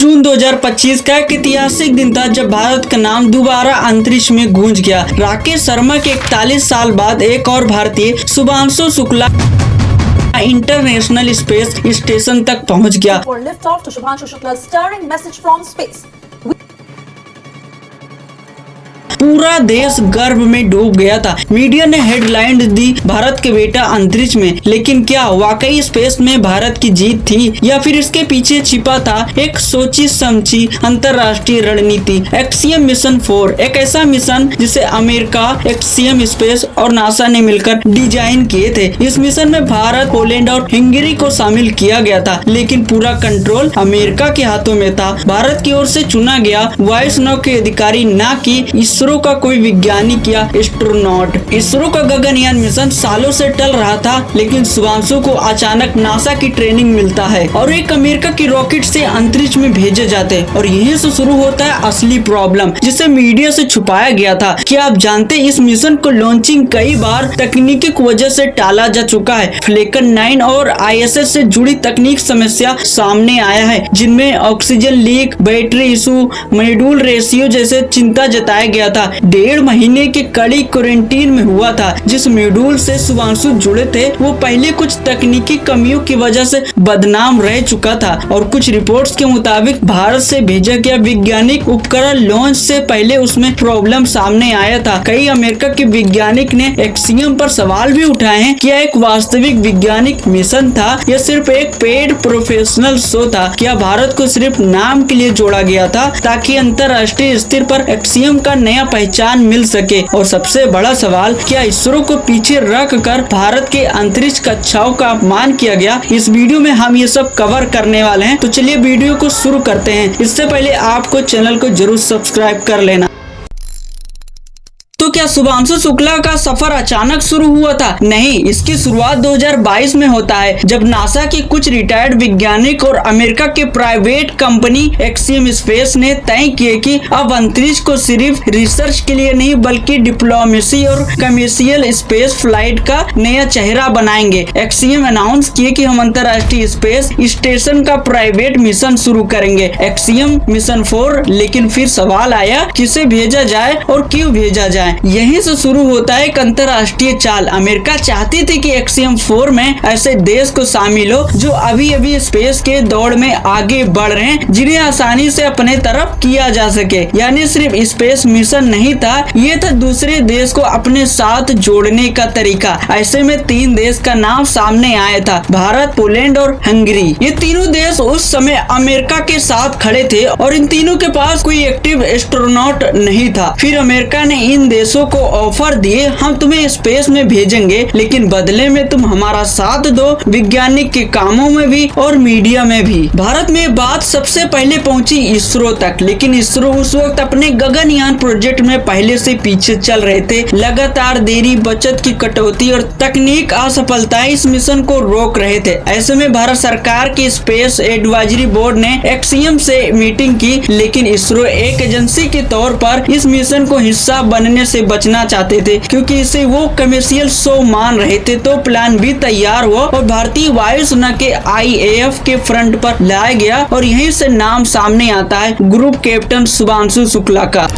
जून 2025 का एक ऐतिहासिक दिन था जब भारत का नाम दोबारा अंतरिक्ष में गूंज गया। राकेश शर्मा के 41 साल बाद एक और भारतीय Shubhanshu Shukla international space station तक पहुंच गया। For liftoff to Shubhanshu Shukla's stirring message from space. पूरा देश गर्व में डूब गया था। मीडिया ने हेडलाइन दी, भारत के बेटा अंतरिक्ष में। लेकिन क्या वाकई स्पेस में भारत की जीत थी या फिर इसके पीछे छिपा था एक सोची समझी अंतरराष्ट्रीय रणनीति? एक्सियम मिशन 4 एक ऐसा मिशन जिसे अमेरिका, एक्सियम स्पेस और नासा ने मिलकर डिजाइन किए थे। इस मिशन में भारत, पोलैंड और हंगरी को शामिल किया गया था, लेकिन पूरा कंट्रोल अमेरिका के हाथों में था। भारत की ओर से चुना गया वायुसेना के अधिकारी, न कि इसरो का कोई वैज्ञानिक या एस्ट्रोनॉट। इसरो का गगनयान मिशन सालों से टल रहा था, लेकिन शुभांशु को अचानक नासा की ट्रेनिंग मिलता है और एक अमेरिका की रॉकेट से अंतरिक्ष में भेजे जाते हैं। और यहीं से शुरू होता है असली प्रॉब्लम, जिसे मीडिया से छुपाया गया था। क्या आप जानते इस मिशन को लॉन्चिंग कई बार तकनीकी वजह से टाला जा चुका है। फ्लेकन 9 और ISS से जुड़ी तकनीक समस्या सामने आया है, जिनमें oxygen leak, battery issue, module ratio जैसे चिंता जताया गया था। 1.5 महीने की कड़ी क्वारंटीन में हुआ था। जिस मॉड्यूल से शुभांशु जुड़े थे वो पहले कुछ तकनीकी कमियों की वजह से बदनाम रह चुका था और कुछ रिपोर्ट्स के मुताबिक भारत से भेजा गया वैज्ञानिक उपकरण लॉन्च से पहले उसमें प्रॉब्लम सामने आया था। कई अमेरिका के वैज्ञानिक ने एक्सियम पर सवाल भी उठाए हैं, क्या एक वास्तविक वैज्ञानिक मिशन था या सिर्फ एक पेड प्रोफेशनल शो था? क्या भारत को सिर्फ नाम के लिए जोड़ा गया था ताकि अंतरराष्ट्रीय स्तर पर एक्सियम का नया पहचान मिल सके? और सबसे बड़ा सवाल, क्या इसरो को पीछे रख कर भारत के अंतरिक्ष कक्षाओं का अपमान किया गया? इस वीडियो में हम ये सब कवर करने वाले हैं, तो चलिए वीडियो को शुरू करते हैं। इससे पहले आपको चैनल को जरूर सब्सक्राइब कर लेना। तो क्या शुभांशु शुक्ला का सफर अचानक शुरू हुआ था? नहीं, इसकी शुरुआत 2022 में होता है, जब नासा के कुछ रिटायर्ड वैज्ञानिक और अमेरिका के प्राइवेट कंपनी एक्सियम स्पेस ने तय किए कि अब अंतरिक्ष को सिर्फ रिसर्च के लिए नहीं बल्कि डिप्लोमेसी और कमर्शियल स्पेस फ्लाइट का नया चेहरा बनाएंगे। एक्सियम अनाउंस किए कि हम अंतरराष्ट्रीय स्पेस स्टेशन का प्राइवेट मिशन शुरू करेंगे, एक्सियम मिशन 4। लेकिन फिर सवाल आया, किसे भेजा जाए और क्यों भेजा जाए? यहीं से शुरू होता है एक अंतरराष्ट्रीय चाल। अमेरिका चाहती थी कि एक्सियम 4 में ऐसे देश को शामिल हो जो अभी अभी स्पेस के दौड़ में आगे बढ़ रहे हैं, जिन्हें आसानी से अपने तरफ किया जा सके। यानी सिर्फ स्पेस मिशन नहीं था, ये था दूसरे देश को अपने साथ जोड़ने का तरीका। ऐसे में 3 देश का नाम सामने आया था, भारत, पोलैंड और हंगरी। ये तीनों देश उस समय अमेरिका के साथ खड़े थे और इन तीनों के पास कोई एक्टिव एस्ट्रोनॉट नहीं था। फिर अमेरिका ने इन देशों को ऑफर दिए, हम तुम्हें स्पेस में भेजेंगे, लेकिन बदले में तुम हमारा साथ दो, वैज्ञानिक के कामों में भी और मीडिया में भी। भारत में बात सबसे पहले पहुंची इसरो तक, लेकिन इसरो उस वक्त अपने गगनयान प्रोजेक्ट में पहले से पीछे चल रहे थे। लगातार देरी, बचत की कटौती और तकनीक असफलताएं इस मिशन को रोक रहे थे। ऐसे में भारत सरकार की स्पेस एडवाइजरी बोर्ड ने एक्सियम से मीटिंग की, लेकिन इसरो एक एजेंसी के तौर पर इस मिशन को हिस्सा बनने से बचना चाहते थे, क्योंकि इसे वो कमर्शियल शो मान रहे थे। तो प्लान भी तैयार हुआ और भारतीय वायुसेना के IAF के फ्रंट पर लाया गया और यहीं से नाम सामने आता है ग्रुप कैप्टन शुभांशु शुक्ला का।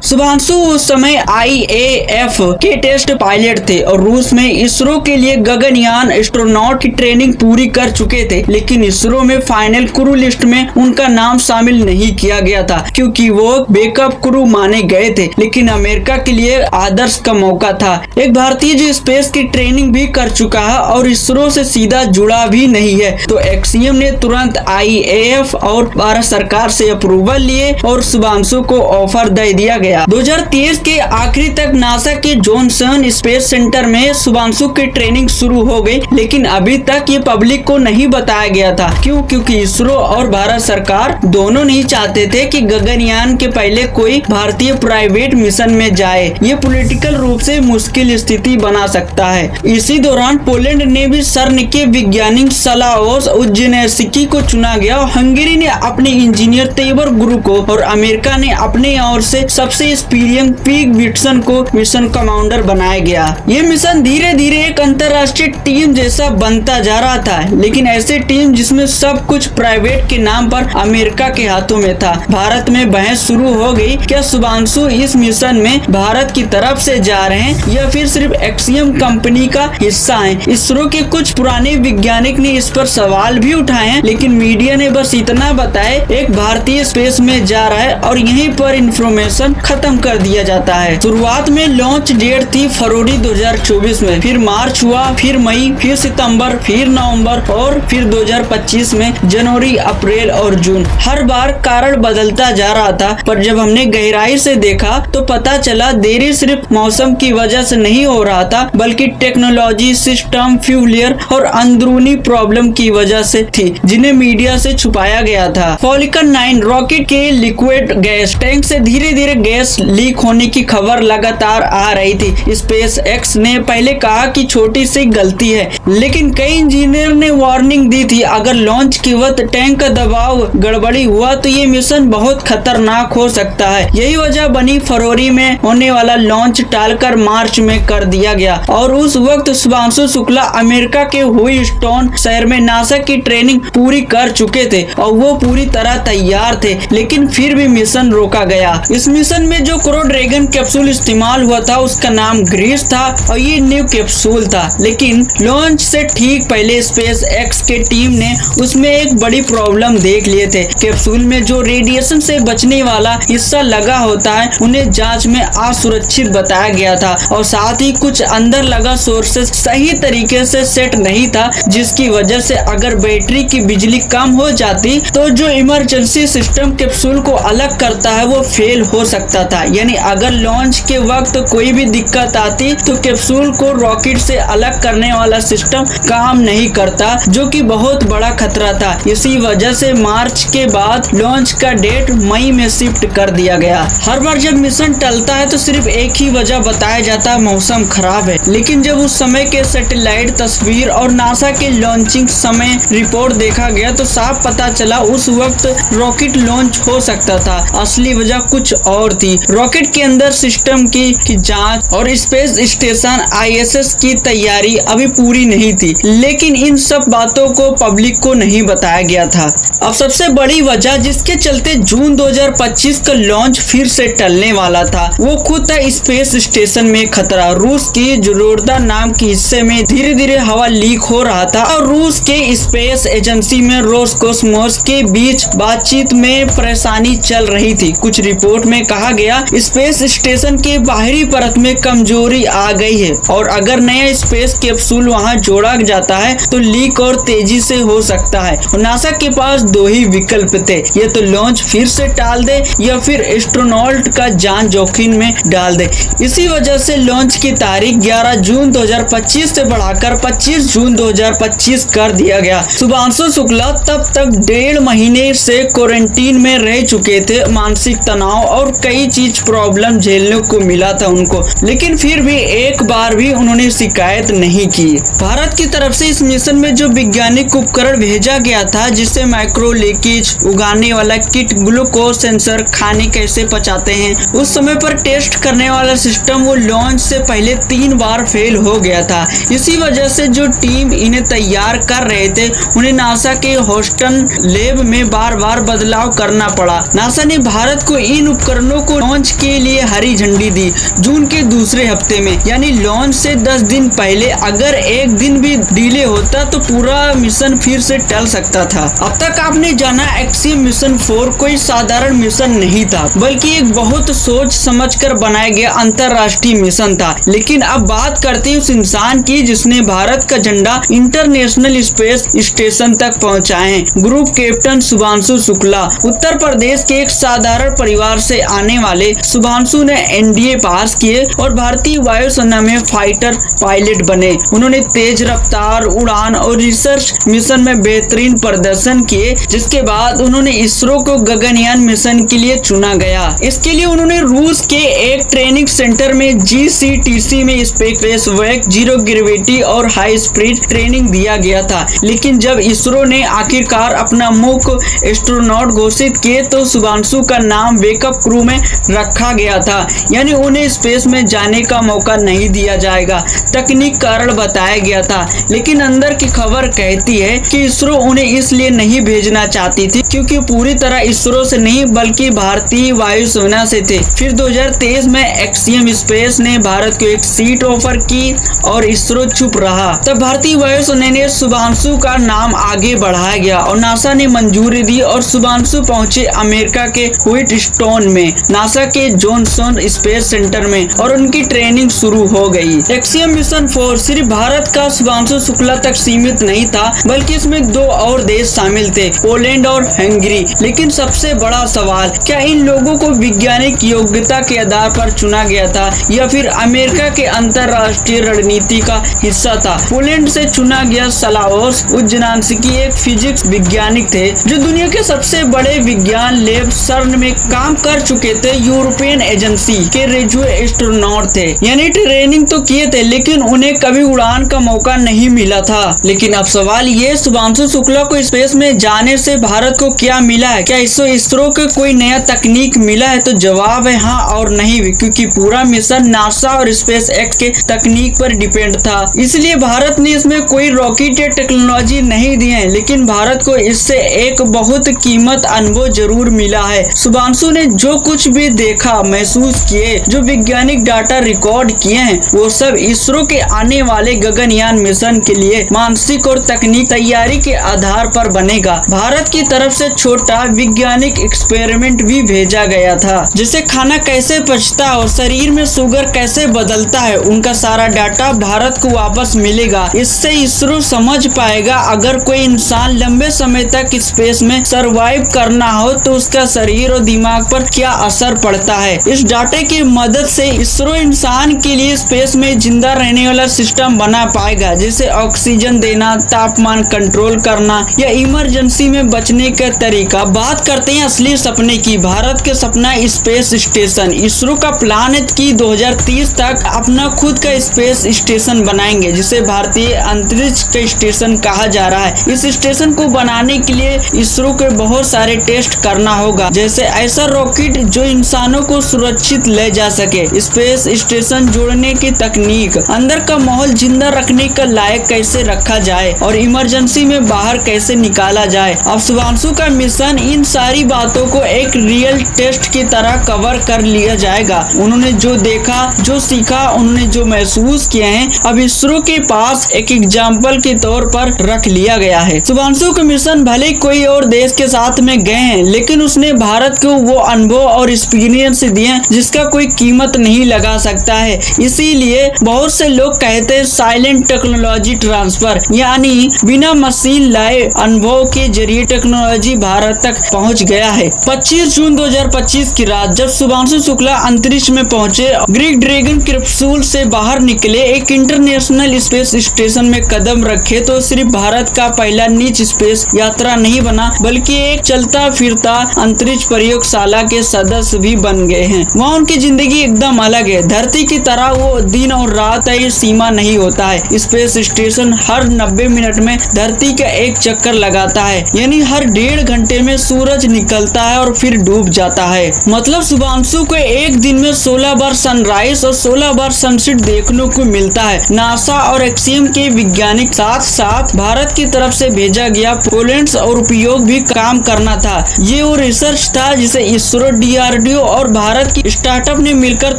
शुभांशु उस समय IAF के टेस्ट पायलट थे और रूस में इसरो के लिए गगनयान एस्ट्रोनॉट की ट्रेनिंग पूरी कर चुके थे। लेकिन इसरो में फाइनल क्रू लिस्ट में उनका नाम शामिल नहीं किया गया था, क्योंकि वो बैकअप क्रू माने गए थे। लेकिन अमेरिका के लिए आदर्श का मौका था, एक भारतीय जो स्पेस की ट्रेनिंग भी कर चुका है और इसरो से सीधा जुड़ा भी नहीं है। तो एक्सियम ने तुरंत IAF और भारत सरकार से अप्रूवल लिए और शुभांशु को ऑफर दे दिया गया। 2023 के आखिरी तक नासा के जॉनसन स्पेस सेंटर में शुभांशु की ट्रेनिंग शुरू हो गई, लेकिन अभी तक ये पब्लिक को नहीं बताया गया था। क्यों? क्योंकि इसरो और भारत सरकार दोनों नहीं चाहते थे कि गगनयान के पहले कोई भारतीय प्राइवेट मिशन में जाए। ये पॉलिटिकल रूप से मुश्किल स्थिति बना सकता है। इसी दौरान पोलैंड ने भी सर्न के वैज्ञानिक सलाओस उज्जेनेस्की को चुना गया। हंगरी ने अपने इंजीनियर तेबर गुरु को और अमेरिका ने अपने ओर से सबसे से इस पीक विट्सन को मिशन कमांडर बनाया गया। ये मिशन धीरे धीरे एक अंतरराष्ट्रीय टीम जैसा बनता जा रहा था, लेकिन ऐसे टीम जिसमें सब कुछ प्राइवेट के नाम पर अमेरिका के हाथों में था। भारत में बहस शुरू हो गई, क्या शुभांशु इस मिशन में भारत की तरफ से जा रहे हैं या फिर सिर्फ एक्सियम कंपनी का हिस्सा हैं। इसरो के कुछ पुराने वैज्ञानिक ने इस पर सवाल भी उठाए हैं, लेकिन मीडिया ने बस इतना बताया एक भारतीय स्पेस में जा रहा है और यहीं पर इंफॉर्मेशन खत्म कर दिया जाता है। शुरुआत में लॉन्च डेट थी फरवरी 2024 में, फिर मार्च हुआ, फिर मई, फिर सितंबर, फिर नवंबर और फिर 2025 में जनवरी, अप्रैल और जून। हर बार कारण बदलता जा रहा था, पर जब हमने गहराई से देखा तो पता चला देरी सिर्फ मौसम की वजह से नहीं हो रहा था, बल्कि टेक्नोलॉजी, सिस्टम, फ्यूलियर और अंदरूनी प्रॉब्लम की वजह से थी, जिन्हें मीडिया से छुपाया गया था। फॉल्कन 9 रॉकेट के लिक्विड गैस टैंक से धीरे धीरे गैस लीक होने की खबर लगातार आ रही थी। स्पेस एक्स ने पहले कहा कि छोटी सी गलती है, लेकिन कई इंजीनियर ने वार्निंग दी थी अगर लॉन्च के वक्त टैंक का दबाव गड़बड़ी हुआ तो ये मिशन बहुत खतरनाक हो सकता है। यही वजह बनी फरवरी में होने वाला लॉन्च टालकर मार्च में कर दिया गया और उस वक्त शुभांशु शुक्ला अमेरिका के ह्यूस्टन शहर में नासा की ट्रेनिंग पूरी कर चुके थे और वो पूरी तरह तैयार थे, लेकिन फिर भी मिशन रोका गया। इस मिशन में जो क्रू ड्रैगन कैप्सूल इस्तेमाल हुआ था उसका नाम ग्रीस था और ये न्यू कैप्सूल था, लेकिन लॉन्च से ठीक पहले स्पेस एक्स के टीम ने उसमें एक बड़ी प्रॉब्लम देख लिए थे। कैप्सूल में जो रेडिएशन से बचने वाला हिस्सा लगा होता है उन्हें जांच में असुरक्षित बताया गया था और साथ ही कुछ अंदर लगा सोर्सेस सही तरीके से सेट नहीं था, जिसकी वजह से अगर बैटरी की बिजली कम हो जाती तो जो इमरजेंसी सिस्टम कैप्सूल को अलग करता है वो फेल हो सकता था। यानी अगर लॉन्च के वक्त कोई भी दिक्कत आती तो कैप्सूल को रॉकेट से अलग करने वाला सिस्टम काम नहीं करता, जो कि बहुत बड़ा खतरा था। इसी वजह से मार्च के बाद लॉन्च का डेट मई में शिफ्ट कर दिया गया। हर बार जब मिशन टलता है तो सिर्फ एक ही वजह बताया जाता है, मौसम खराब है, लेकिन जब उस समय के सैटेलाइट तस्वीर और नासा के लॉन्चिंग समय रिपोर्ट देखा गया तो साफ पता चला उस वक्त रॉकेट लॉन्च हो सकता था। असली वजह कुछ और थी। रॉकेट के अंदर सिस्टम की जांच और स्पेस स्टेशन ISS की तैयारी अभी पूरी नहीं थी, लेकिन इन सब बातों को पब्लिक को नहीं बताया गया था। अब सबसे बड़ी वजह जिसके चलते जून 2025 का लॉन्च फिर से टलने वाला था वो खुद था स्पेस स्टेशन में खतरा। रूस की जोरोडा नाम के हिस्से में धीरे धीरे हवा लीक हो रहा था और रूस के स्पेस एजेंसी में रोसकोसमोस के बीच बातचीत में परेशानी चल रही थी। कुछ रिपोर्ट में कहा गया स्पेस स्टेशन के बाहरी परत में कमजोरी आ गई है और अगर नया स्पेस कैप्सूल वहां जोड़ा जाता है तो लीक और तेजी से हो सकता है। नासा के पास दो ही विकल्प थे, ये तो लॉन्च फिर से टाल दे या फिर एस्ट्रोनॉट का जान जोखिम में डाल दे। इसी वजह से लॉन्च की तारीख 11 जून 2025 से बढ़ाकर 25 जून 2025 कर दिया गया। शुभांशु शुक्ला तब तक 1.5 महीने से क्वारंटीन में रह चुके थे। मानसिक तनाव और कई चीज प्रॉब्लम झेलने को मिला था उनको, लेकिन फिर भी एक बार भी उन्होंने शिकायत नहीं की। भारत की तरफ से इस मिशन में जो वैज्ञानिक उपकरण भेजा गया था, जिससे माइक्रो लीकेज उगाने वाला किट, ग्लूकोज सेंसर, खाने कैसे पचाते हैं, उस समय पर टेस्ट करने वाला सिस्टम, वो लॉन्च से पहले 3 बार फेल हो गया था। इसी वजह से जो टीम इन्हें तैयार कर रहे थे उन्हें नासा के ह्यूस्टन लैब में बार बार बदलाव करना पड़ा। नासा ने भारत को इन उपकरणों को लॉन्च के लिए हरी झंडी दी जून के दूसरे हफ्ते में, यानी लॉन्च से 10 दिन पहले। अगर एक दिन भी डिले होता तो पूरा मिशन फिर से टल सकता था। अब तक आपने जाना एक्सियम मिशन 4 कोई साधारण मिशन नहीं था, बल्कि एक बहुत सोच समझकर बनाया गया अंतरराष्ट्रीय मिशन था। लेकिन अब बात करते हैं उस इंसान की जिसने भारत का झंडा इंटरनेशनल स्पेस स्टेशन तक पहुंचाए हैं। Group captain Shubhanshu Shukla. उत्तर प्रदेश के एक साधारण परिवार से आने वाले शुभांशु ने NDA पास किए और भारतीय वायुसेना में फाइटर पायलट बने। उन्होंने तेज रफ्तार उड़ान और रिसर्च मिशन में बेहतरीन प्रदर्शन किए, जिसके बाद उन्होंने इसरो को गगनयान मिशन के लिए चुना गया। इसके लिए उन्होंने रूस के एक ट्रेनिंग सेंटर में GCTC में स्पेस वैक, जीरो ग्रेविटी और हाई स्पीड ट्रेनिंग दिया गया था। लेकिन जब इसरो ने आखिरकार अपना मुख्य एस्ट्रोनॉट घोषित किए तो शुभांशु का नाम बैकअप क्रू में रखा गया था, यानी उन्हें स्पेस में जाने का मौका नहीं दिया जाएगा। तकनीक कारण बताया गया था, लेकिन अंदर की खबर कहती है कि इसरो उन्हें इसलिए नहीं भेजना चाहती थी क्योंकि पूरी तरह इसरो से नहीं बल्कि भारतीय वायुसेना से थे। फिर 2023 में एक्सियम स्पेस ने भारत को एक सीट ऑफर की और इसरो चुप रहा। तब भारतीय वायुसेना ने शुभांशु का नाम आगे बढ़ाया गया और नासा ने मंजूरी दी और शुभांशु पहुंचे अमेरिका के व्हीटस्टोन में नासा के जॉनसन स्पेस सेंटर में और उनकी ट्रेनिंग शुरू हो गई। एक्सियम मिशन 4 सिर्फ भारत का शुभांशु शुक्ला तक सीमित नहीं था, बल्कि इसमें 2 और देश शामिल थे, पोलैंड और हंगरी। लेकिन सबसे बड़ा सवाल, क्या इन लोगों को वैज्ञानिक योग्यता के आधार पर चुना गया था या फिर अमेरिका के अंतरराष्ट्रीय रणनीति का हिस्सा था? पोलैंड से चुना गया सलावोस उज्जनान्स्की एक फिजिक्स वैज्ञानिक थे जो दुनिया के सबसे बड़े विज्ञान लैब सर्न में काम कर चुके थे। यूरोपियन एजेंसी के रेजुए एस्ट्रोनॉट थे, यानी ट्रेनिंग तो किए थे लेकिन उन्हें कभी उड़ान का मौका नहीं मिला था। लेकिन अब सवाल ये, शुभांशु शुक्ला को स्पेस में जाने से भारत को क्या मिला है? क्या इसरो को कोई नया तकनीक मिला है? तो जवाब है हाँ और नहीं भी, क्योंकि पूरा मिशन नासा और स्पेस एक्स के तकनीक पर डिपेंड था। इसलिए भारत ने इसमें कोई रॉकेट या टेक्नोलॉजी नहीं दी है, लेकिन भारत को इससे एक बहुत कीमत अनुभव जरूर मिला है। शुभांशु ने जो कुछ भी देखा, महसूस किए, जो वैज्ञानिक डाटा रिकॉर्ड किए हैं, वो सब इसरो के आने वाले गगनयान मिशन के लिए मानसिक और तकनीक तैयारी के आधार पर बनेगा। भारत की तरफ से छोटा वैज्ञानिक एक्सपेरिमेंट भी भेजा गया था, जैसे खाना कैसे पचता है और शरीर में शुगर कैसे बदलता है, उनका सारा डाटा भारत को वापस मिलेगा। इससे इसरो समझ पाएगा अगर कोई इंसान लंबे समय तक स्पेस में सरवाइव करना हो तो उसका शरीर और दिमाग पर क्या असर पड़ता है। इस डाटे की मदद से इसरो इंसान के लिए स्पेस में जिंदा रहने वाला सिस्टम बना पाएगा, जैसे ऑक्सीजन देना, तापमान कंट्रोल करना या इमरजेंसी में बचने का तरीका। बात करते हैं असली सपने की। भारत के सपना स्पेस स्टेशन। इसरो का प्लान है कि 2030 तक अपना खुद का स्पेस स्टेशन बनाएंगे, जिसे भारतीय अंतरिक्ष स्टेशन कहा जा रहा है। इस स्टेशन को बनाने के लिए इसरो के बहुत सारे टेस्ट करना होगा, जैसे ऐसा रॉकेट जो इंसानों को सुरक्षित ले जा सके, स्पेस स्टेशन जोड़ने की तकनीक, अंदर का माहौल जिंदा रखने का लायक कैसे रखा जाए और इमरजेंसी में बाहर कैसे निकाला जाए। अब शुभांशु का मिशन इन सारी बातों को एक रियल टेस्ट की तरह कवर कर लिया जाएगा। उन्होंने जो देखा, जो सीखा, उन्होंने जो महसूस किए हैं, अब इसरो के पास एक एग्जाम्पल के तौर पर रख लिया गया है। शुभांशु का मिशन भले कोई और देश के साथ में गए हैं, लेकिन उसने भारत को वो अनुभव और एक्सपीरियंस दिए जिसका कोई कीमत नहीं लगा सकता है। इसीलिए बहुत से लोग कहते हैं साइलेंट टेक्नोलॉजी ट्रांसफर, यानी बिना मशीन लाए अनुभव के जरिए टेक्नोलॉजी भारत तक पहुंच गया है। 25 जून 2025 की रात जब शुभांशु शुक्ला अंतरिक्ष में पहुंचे, ग्रीक ड्रैगन कैप्सूल से बाहर निकले, एक इंटरनेशनल स्पेस स्टेशन में कदम रखे, तो सिर्फ भारत का पहला निजी स्पेस यात्रा नहीं बना, बल्कि एक चलता फिरता अंतरिक्ष प्रयोगशाला के सदस्य भी बन गए हैं। वहाँ उनकी जिंदगी एकदम अलग है। धरती की तरह वो दिन और रात की सीमा नहीं होता है। स्पेस स्टेशन हर 90 मिनट में धरती का एक चक्कर लगाता है, यानी हर 1.5 घंटे में सूरज निकलता है और फिर डूब जाता है। मतलब शुभांशु को एक दिन में 16 बार सनराइज और 16 बार सनसेट देखने को मिलता है। नासा और एक्सियम के वैज्ञानिक साथ साथ भारत की तरफ से भेजा गया पोलैंड और उपयोग भी काम करना था। ये वो रिसर्च था जिसे इसरो, DRDO और भारत की स्टार्टअप ने मिलकर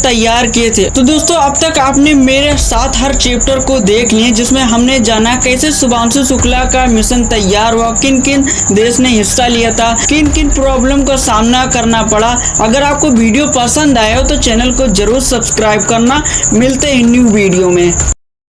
तैयार किए थे। तो दोस्तों, अब तक आपने मेरे साथ हर चैप्टर को देख लिए, जिसमें हमने जाना कैसे शुभांशु शुक्ला का मिशन तैयार हुआ, किन किन देश ने हिस्सा लिया था, किन किन प्रॉब्लम का सामना करना पड़ा। अगर आपको वीडियो पसंद आया हो तो चैनल को जरूर सब्सक्राइब करना। मिलते हैं न्यू वीडियो में।